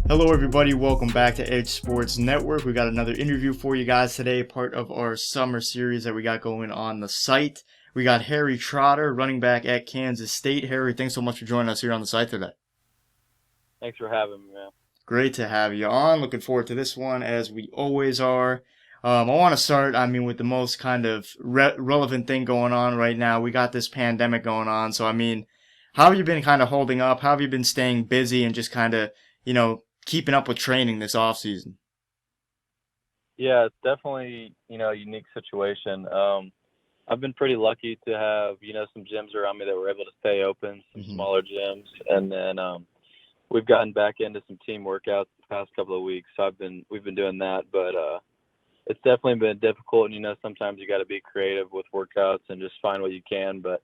Hello, everybody. Welcome back to Edge Sports Network. We got another interview for you guys today, part of our summer series that we got going on the site. We got Harry Trotter, running back at Kansas State. Harry, thanks so much for joining us here on the site today. Thanks for having me, man. Great to have you on. Looking forward to this one, as we always are. I want to start, with the most kind of relevant thing going on right now. We got this pandemic going on. So, how have you been kind of holding up? How have you been staying busy and just kind of, keeping up with training this off season? Yeah, it's definitely, a unique situation. I've been pretty lucky to have, some gyms around me that were able to stay open, some Hmm. smaller gyms, and then we've gotten back into some team workouts the past couple of weeks. So we've been doing that, but it's definitely been difficult. And sometimes you got to be creative with workouts and just find what you can. But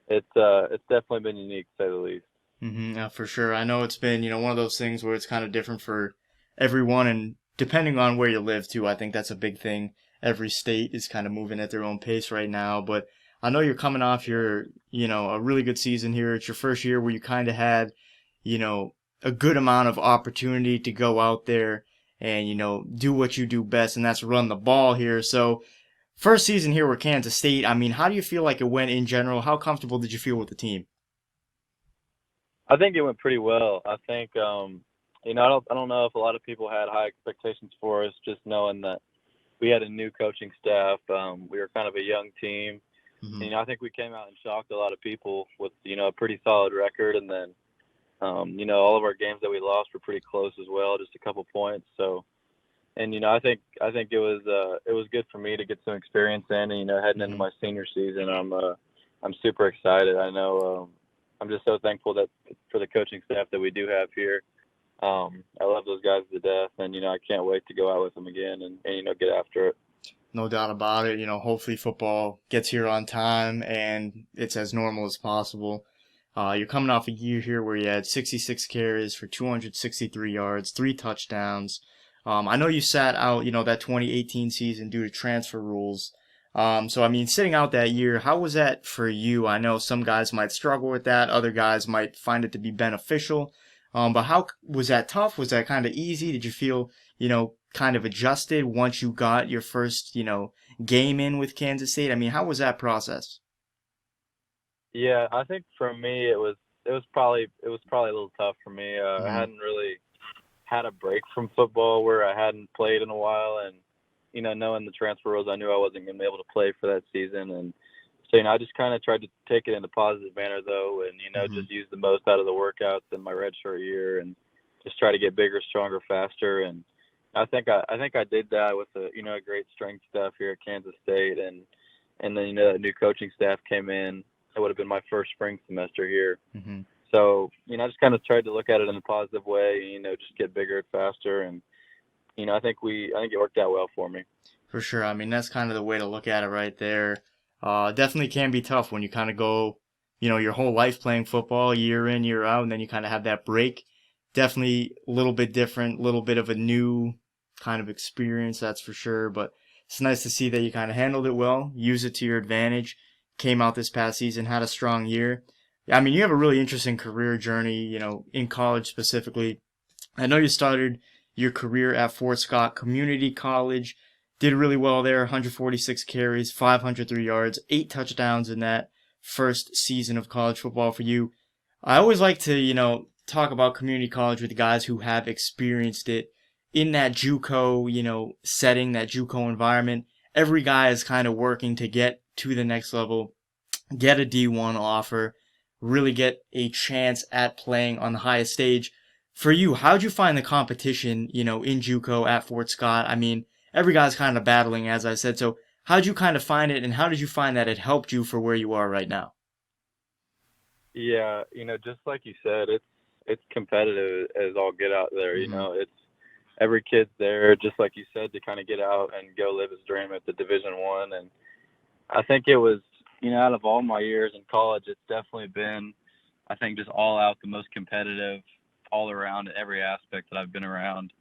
it's definitely been unique, to say the least. Yeah, for sure. I know it's been, one of those things where it's kind of different for everyone, and depending on where you live too, I think that's a big thing. Every state is kind of moving at their own pace right now, but I know you're coming off a really good season here. It's your first year where you kind of had, you know, a good amount of opportunity to go out there and, do what you do best, and that's run the ball here. So, first season here with Kansas State, how do you feel like it went in general? How comfortable did you feel with the team? I think it went pretty well. I think, I don't know if a lot of people had high expectations for us, just knowing that we had a new coaching staff. We were kind of a young team. Hmm. And, I think we came out and shocked a lot of people with, a pretty solid record. And then, all of our games that we lost were pretty close as well, just a couple points. So, and, I think it was good for me to get some experience in, and, heading into Hmm. my senior season, I'm super excited. I know, I'm just so thankful that for the coaching staff that we do have here. I love those guys to death, and I can't wait to go out with them again and get after it. No doubt about it. Hopefully football gets here on time and it's as normal as possible. You're coming off a year here where you had 66 carries for 263 yards, three touchdowns. I know you sat out, that 2018 season due to transfer rules. So, sitting out that year, how was that for you? I know some guys might struggle with that. Other guys might find it to be beneficial. But how was that tough? Was that kind of easy? Did you feel, kind of adjusted once you got your first, game in with Kansas State? How was that process? Yeah, I think for me it was probably a little tough for me. I Hmm. hadn't really had a break from football where I hadn't played in a while, and knowing the transfer rules, I knew I wasn't going to be able to play for that season, and so I just kind of tried to take it in a positive manner though, and Hmm. just use the most out of the workouts in my redshirt year, and just try to get bigger, stronger, faster, and I think I did that with a great strength staff here at Kansas State, and then a new coaching staff came in. It would have been my first spring semester here, Hmm. so I just kind of tried to look at it in a positive way. Just get bigger and faster, and I think it worked out well for me. For sure. That's kind of the way to look at it right there. Definitely can be tough when you kind of go, your whole life playing football year in, year out, and then you kind of have that break. Definitely a little bit different, a little bit of a new kind of experience, that's for sure. But it's nice to see that you kind of handled it well, use it to your advantage. Came out this past season, had a strong year. You have a really interesting career journey, in college specifically. I know you started your career at Fort Scott Community College, did really well there, 146 carries, 503 yards, eight touchdowns in that first season of college football for you. I always like to, talk about community college with guys who have experienced it in that JUCO, setting, that JUCO environment. Every guy is kind of working to get to the next level, get a D1 offer, really get a chance at playing on the highest stage. For you, how'd you find the competition, in JUCO at Fort Scott? Every guy's kind of battling, as I said. So how'd you kind of find it, and how did you find that it helped you for where you are right now? Yeah, just like you said, it's competitive as all get out there. Hmm. It's every kid's there, just like you said, to kind of get out and go live his dream at the Division One. And I think it was, out of all my years in college, it's definitely been, I think, just all out the most competitive, all around every aspect that I've been around.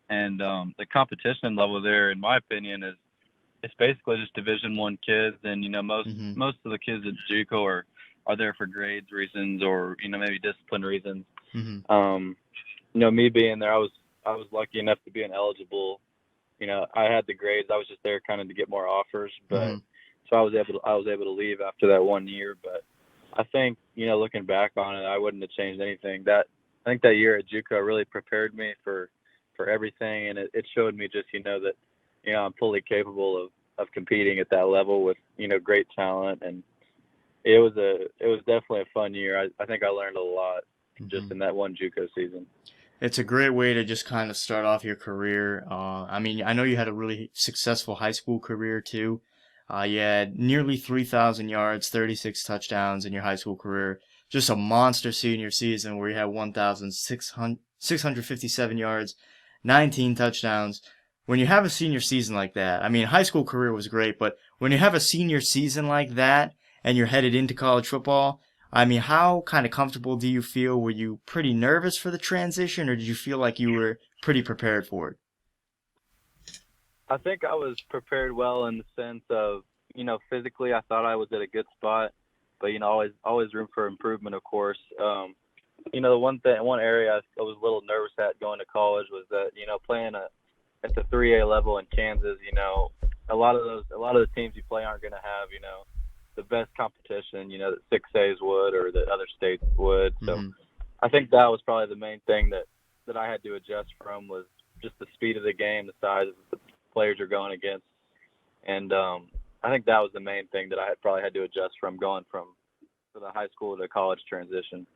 And the competition level there, in my opinion, is it's basically just Division One kids, and most Hmm. most of the kids at JUCO are there for grades reasons or maybe discipline reasons. Hmm. Um, me being there, I was lucky enough to be ineligible. I had the grades. I was just there kind of to get more offers, but Hmm. so I was able to leave after that 1 year. But I think looking back on it, I wouldn't have changed anything. I think that year at JUCO really prepared me for everything, and it showed me just that I'm fully capable of competing at that level with great talent, and it was definitely a fun year. I think I learned a lot just Hmm. in that one JUCO season. It's a great way to just kind of start off your career. I mean, I know you had a really successful high school career too. You had nearly 3,000 yards, 36 touchdowns in your high school career. Just a monster senior season where you had 1,657 yards, 19 touchdowns. When you have a senior season like that, I mean, high school career was great, but when you have a senior season like that and you're headed into college football, I mean, how kind of comfortable do you feel? Were you pretty nervous for the transition, or did you feel like you were pretty prepared for it? I think I was prepared well in the sense of, physically I thought I was at a good spot, but always room for improvement, of course. The one area I was a little nervous at going to college was that, playing at the 3A level in Kansas, a lot of the teams you play aren't going to have, the best competition, that 6As would or that other states would. So Hmm. I think that was probably the main thing that I had to adjust from was just the speed of the game, the size of the players you're going against, and I think that was the main thing that I had probably had to adjust from going from the high school to college transition.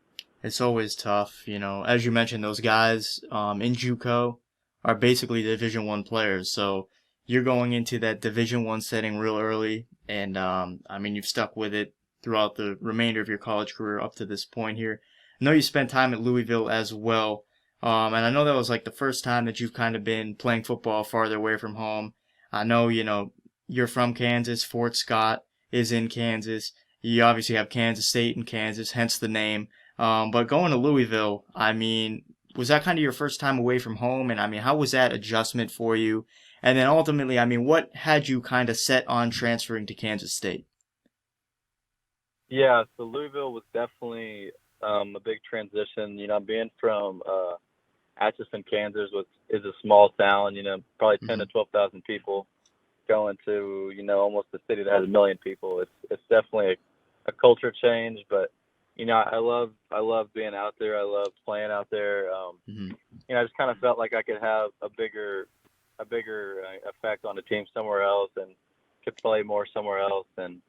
It's always tough, As you mentioned, those guys in JUCO are basically Division One players, so you're going into that Division One setting real early, and I mean you've stuck with it throughout the remainder of your college career up to this point here. I know you spent time at Louisville as well, and I know that was like the first time that you've kind of been playing football farther away from home. I know you're from Kansas. Fort Scott is in Kansas. You obviously have Kansas State in Kansas, hence the name. But going to Louisville, I mean, was that kind of your first time away from home? And I mean, how was that adjustment for you? And then ultimately, I mean, what had you kind of set on transferring to Kansas State? Yeah, so Louisville was definitely a big transition. Being from Atchison, Kansas, is a small town. Probably 10 Hmm. to 12,000 people going to almost a city that has a million people. It's definitely a culture change, but I love being out there. I love playing out there. Hmm. I just kind of felt like I could have a bigger effect on the team somewhere else and could play more somewhere else. And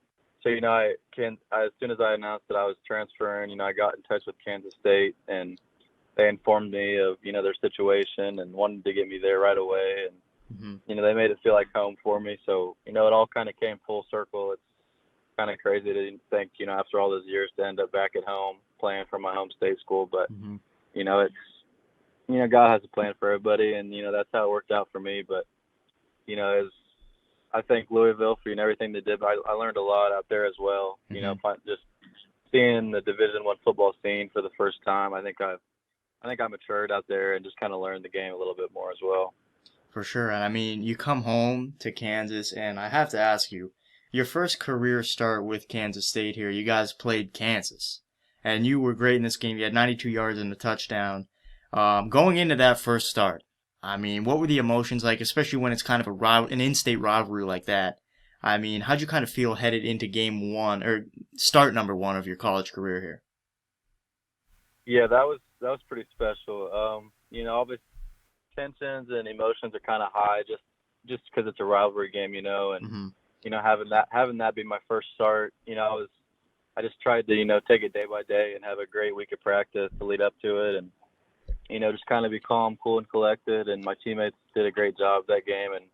so as soon as I announced that I was transferring, I got in touch with Kansas State and they informed me of their situation and wanted to get me there right away. And Hmm. they made it feel like home for me. So it all kind of came full circle. It's kind of crazy to think after all those years to end up back at home playing for my home state school. But Hmm. it's God has a plan for everybody, and that's how it worked out for me. But as I think Louisville for everything they did, but I learned a lot out there as well. Hmm. Just seeing the Division I football scene for the first time, I think I matured out there and just kind of learned the game a little bit more as well. For sure. And I mean, you come home to Kansas, and I have to ask you, your first career start with Kansas State here, you guys played Kansas, and you were great in this game. You had 92 yards and a touchdown. Going into that first start, I mean, what were the emotions like, especially when it's kind of an in-state rivalry like that? I mean, how'd you kind of feel headed into game one or start number one of your college career here? Yeah, that was pretty special. Obviously tensions and emotions are kind of high just because it's a rivalry game, and Hmm. having that be my first start, I just tried to take it day by day and have a great week of practice to lead up to it, and just kind of be calm, cool, and collected. And my teammates did a great job that game, and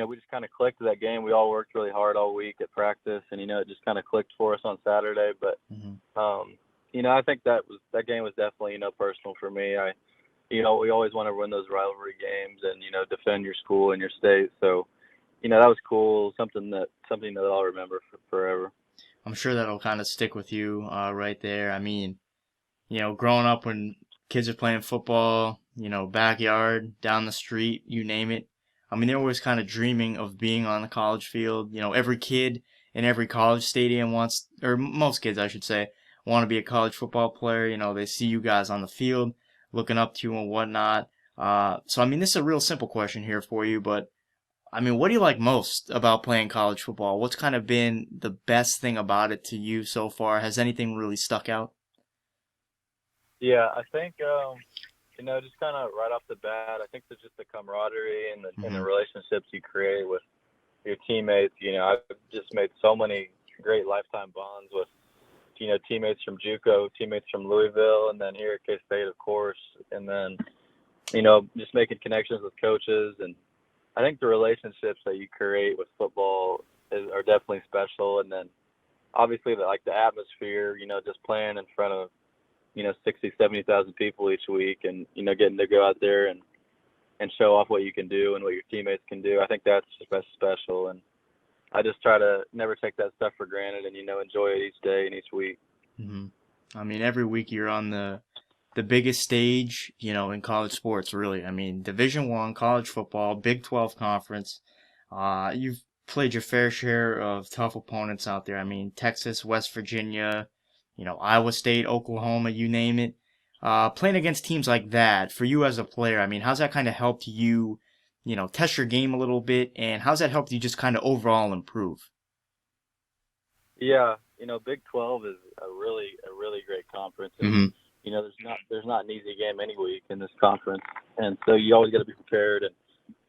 we just kind of clicked that game. We all worked really hard all week at practice, and it just kind of clicked for us on Saturday. But Hmm. I think that game was definitely personal for me. We always want to win those rivalry games and defend your school and your state. So that was cool. Something that I'll remember forever. I'm sure that'll kind of stick with you right there. I mean, growing up when kids are playing football, backyard, down the street, you name it. I mean, they're always kind of dreaming of being on the college field. Every kid in every college stadium wants, or most kids, I should say, want to be a college football player. They see you guys on the field. looking up to and whatnot. So, I mean, this is a real simple question here for you, but I mean, what do you like most about playing college football? What's kind of been the best thing about it to you so far? Has anything really stuck out? Yeah, I think just kind of right off the bat, I think there's just the camaraderie and the Hmm. relationships you create with your teammates. I've just made so many great lifetime bonds with teammates from JUCO, teammates from Louisville, and then here at K State, of course, and then just making connections with coaches. And I think the relationships that you create with football are definitely special. And then obviously the atmosphere, just playing in front of 60, 70,000 people each week, and getting to go out there and show off what you can do and what your teammates can do. I think that's special, and I just try to never take that stuff for granted, and enjoy it each day and each week. Hmm. I mean, every week you're on the biggest stage, in college sports, really. I mean, Division I, college football, Big 12 conference. You've played your fair share of tough opponents out there. I mean, Texas, West Virginia, Iowa State, Oklahoma, you name it. Playing against teams like that, for you as a player, I mean, how's that kind of helped you, test your game a little bit, and how's that helped you just kind of overall improve? Yeah, Big 12 is a really great conference, and Hmm. there's not an easy game any week in this conference, and so you always got to be prepared. And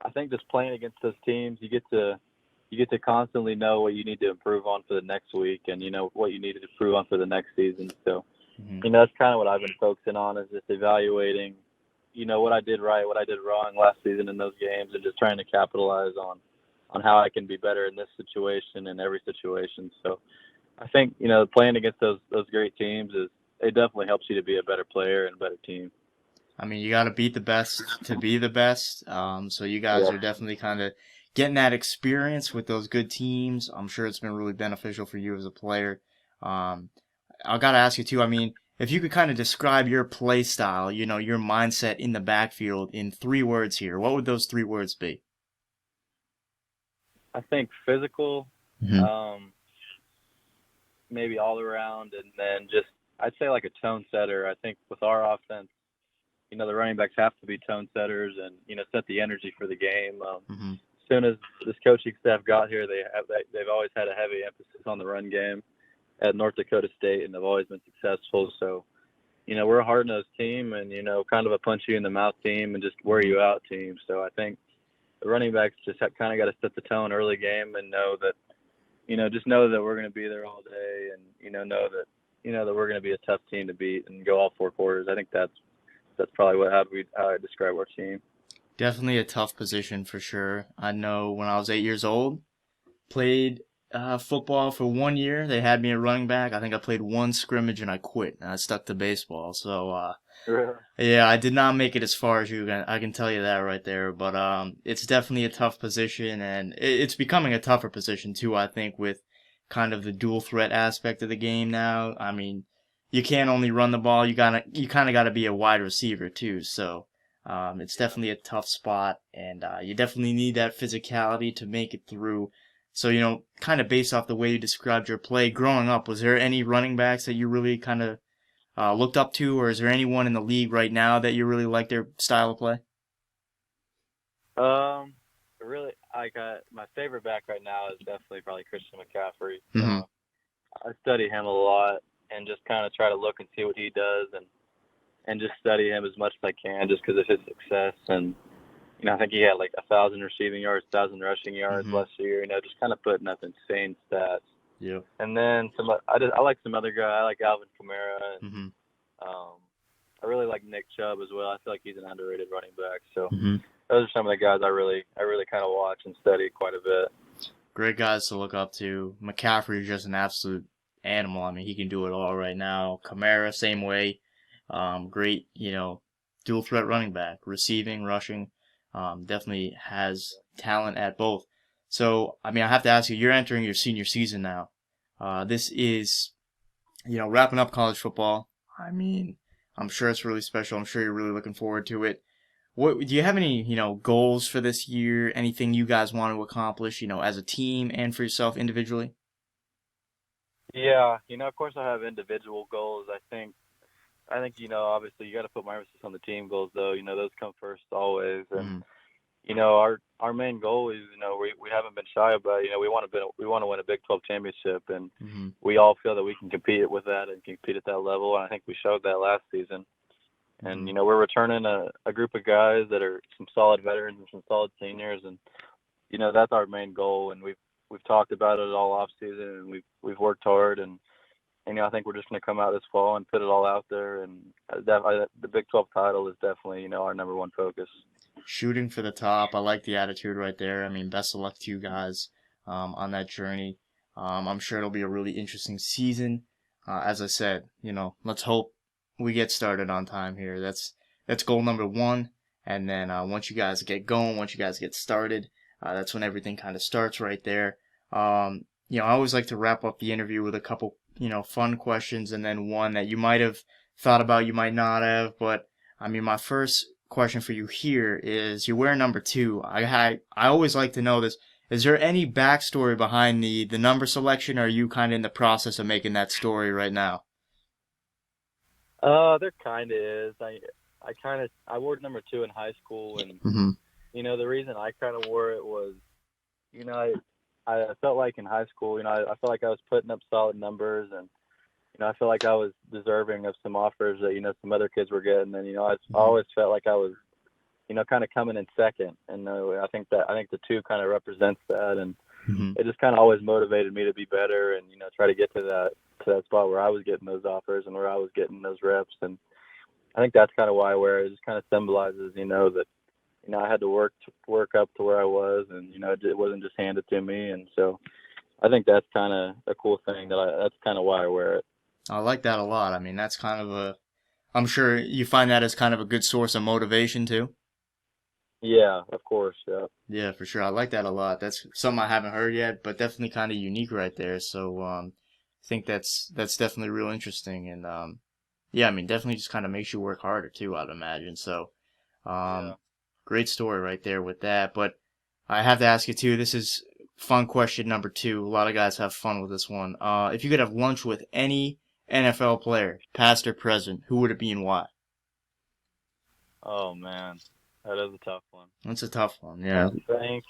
I think just playing against those teams, you get to constantly know what you need to improve on for the next week, and what you need to improve on for the next season. So Hmm. that's kind of what I've been focusing on, is just evaluating, what I did right, what I did wrong last season in those games, and just trying to capitalize on how I can be better in this situation and every situation. So I think playing against those great teams it definitely helps you to be a better player and a better team. I mean, you got to beat the best to be the best. So you guys Yeah. are definitely kind of getting that experience with those good teams. I'm sure it's been really beneficial for you as a player. Um, I got to ask you too. I mean, if you could kind of describe your play style, your mindset in the backfield in 3 words here, what would those 3 words be? I think physical, Hmm. um, maybe all around, and then just I'd say like a tone setter. I think with our offense, the running backs have to be tone setters and set the energy for the game. Hmm. As soon as this coaching staff got here, they've always had a heavy emphasis on the run game at North Dakota State, and they've always been successful. So we're a hard-nosed team, and kind of a punch you in the mouth team and just wear Hmm. you out team. So I think the running backs just kind of got to set the tone early game and know that just know that we're going to be there all day, and know that we're going to be a tough team to beat and go all 4 quarters. I think that's probably how I describe our team. Definitely a tough position for sure. I know when I was 8 years old, played football for 1 year. They had me at running back. I think I played one scrimmage and I quit. And I stuck to baseball. So Really? yeah, I did not make it as far as you can. I can tell you that right there. But it's definitely a tough position, and it's becoming a tougher position too. I think with kind of the dual threat aspect of the game now. I mean, you can't only run the ball. You kind of gotta be a wide receiver too. So. It's definitely a tough spot, and you definitely need that physicality to make it through. So, kind of based off the way you described your play growing up, was there any running backs that you really kind of looked up to, or is there anyone in the league right now that you really like their style of play? Really, my favorite back right now is definitely probably Christian McCaffrey. Hmm. I study him a lot and just kind of try to look and see what he does, and just study him as much as I can just because of his success. And I think he had like 1,000 receiving yards, 1,000 rushing yards Hmm. last year. Just kind of putting up insane stats. Yeah. And then I like some other guy. I like Alvin Kamara, and Hmm. um, I really like Nick Chubb as well. I feel like he's an underrated running back. So Hmm. those are some of the guys I really kind of watch and study quite a bit. Great guys to look up to. McCaffrey is just an absolute animal. I mean, he can do it all right now. Kamara, same way. Great, dual threat running back, receiving, rushing. Definitely has talent at both. So, I mean, I have to ask you, you're entering your senior season now. This is, wrapping up college football. I mean, I'm sure it's really special. I'm sure you're really looking forward to it. What do you have any, goals for this year? Anything you guys want to accomplish, as a team and for yourself individually? Yeah, of course I have individual goals. I think I think, obviously you got to put my emphasis on the team goals, though. Those come first always. And, Mm-hmm. our main goal is, we haven't been shy about, we want to win a Big 12 championship. And Mm-hmm. we all feel that we can compete with that and compete at that level. And I think we showed that last season. And, Mm-hmm. we're returning a group of guys that are some solid veterans and some solid seniors. And, that's our main goal. And we've talked about it all off season, and we've worked hard. And I think we're just going to come out this fall and put it all out there. And the Big 12 title is definitely, our number one focus. Shooting for the top. I like the attitude right there. I mean, best of luck to you guys on that journey. I'm sure it'll be a really interesting season. As I said, let's hope we get started on time here. That's goal number one. And then once you guys get going, once you guys get started, that's when everything kind of starts right there. I always like to wrap up the interview with a couple, fun questions, and then one that you might have thought about, you might not have. But I mean, my first question for you here is, you wear number 2. I always like to know this. Is there any backstory behind the number selection, or are you kind of in the process of making that story right now? There kind of is. I wore number 2 in high school, and Mm-hmm. the reason I kind of wore it was, I felt like in high school, I felt like I was putting up solid numbers, and I felt like I was deserving of some offers that some other kids were getting, and I always felt like I was, kind of coming in second, and I think the 2 kind of represents that, and Mm-hmm. it just kind of always motivated me to be better, and try to get to that spot where I was getting those offers and where I was getting those reps, and I think that's kind of why I wear it. It just kind of symbolizes, that I had to work up to where I was, and it wasn't just handed to me, and so I think that's kind of a cool thing that's kind of why I wear it. I like that a lot. I mean, that's kind of I'm sure you find that as kind of a good source of motivation too. Yeah, of course. Yeah. Yeah, for sure. I like that a lot. That's something I haven't heard yet, but definitely kind of unique right there. So, I think that's definitely real interesting. And, yeah, I mean, definitely just kind of makes you work harder too, I'd imagine. So, Yeah. um, great story right there with that. But I have to ask you too, this is fun question number 2. A lot of guys have fun with this one. If you could have lunch with any NFL player, past or present, who would it be and why? Oh man, that is a tough one. That's a tough one. I Yeah. think.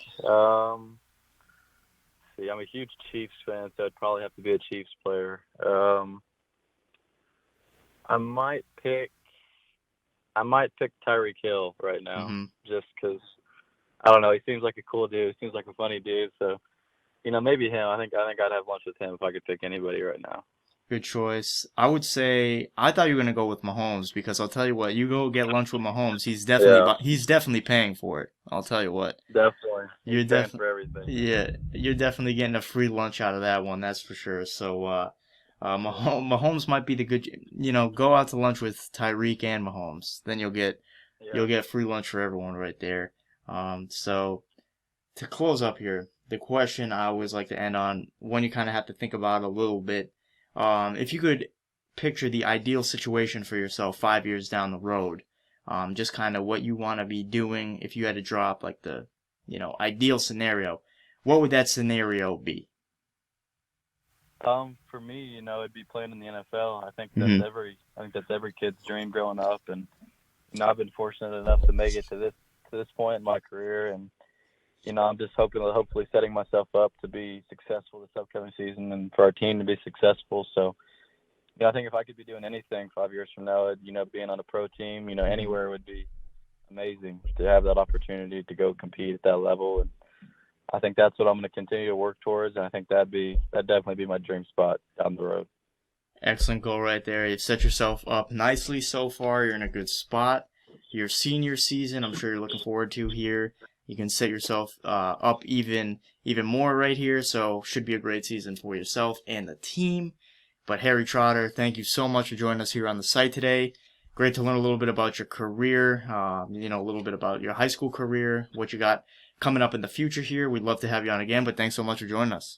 See, I'm a huge Chiefs fan, so it'd probably have to be a Chiefs player. I might pick. I might pick Tyreek Hill right now, Mm-hmm. just because I don't know. He seems like a cool dude. He seems like a funny dude. So maybe him. I think I'd have lunch with him if I could pick anybody right now. Good choice. I would say I thought you were gonna go with Mahomes, because I'll tell you what, you go get lunch with Mahomes, Yeah, he's definitely paying for it. I'll tell you what, definitely. He's you're paying definitely for everything. yeah, you're definitely getting a free lunch out of that one, that's for sure. So Yeah. Mahomes might be the good, go out to lunch with Tyreek and Mahomes, then Yeah. you'll get free lunch for everyone right there. So to close up here, the question I always like to end on, one you kind of have to think about a little bit. If you could picture the ideal situation for yourself 5 years down the road, just kind of what you want to be doing if you had to drop like the, ideal scenario, what would that scenario be? For me, it'd be playing in the NFL. Hmm. I think that's every kid's dream growing up, and I've been fortunate enough to make it to this point in my career, and I'm just hopefully setting myself up to be successful this upcoming season, and for our team to be successful. So, I think if I could be doing anything 5 years from now, being on a pro team, Hmm. anywhere would be amazing to have that opportunity to go compete at that level, and I think that's what I'm going to continue to work towards, and I think that'd definitely be my dream spot down the road. Excellent goal right there. You've set yourself up nicely so far. You're in a good spot. Your senior season, I'm sure you're looking forward to here. You can set yourself up even more right here. So should be a great season for yourself and the team. But Harry Trotter, thank you so much for joining us here on the site today. Great to learn a little bit about your career. A little bit about your high school career, what you got coming up in the future here. We'd love to have you on again. But thanks so much for joining us.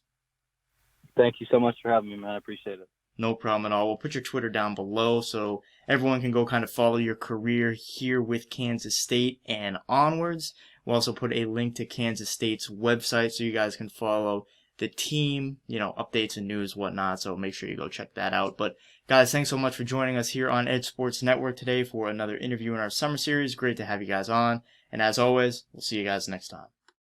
Thank you so much for having me, man. I appreciate it. No problem at all. We'll put your Twitter down below so everyone can go kind of follow your career here with Kansas State and onwards. We'll also put a link to Kansas State's website so you guys can follow the team, updates and news, whatnot. So make sure you go check that out. But guys, thanks so much for joining us here on Edge Sports Network today for another interview in our summer series. Great to have you guys on. And as always, we'll see you guys next time.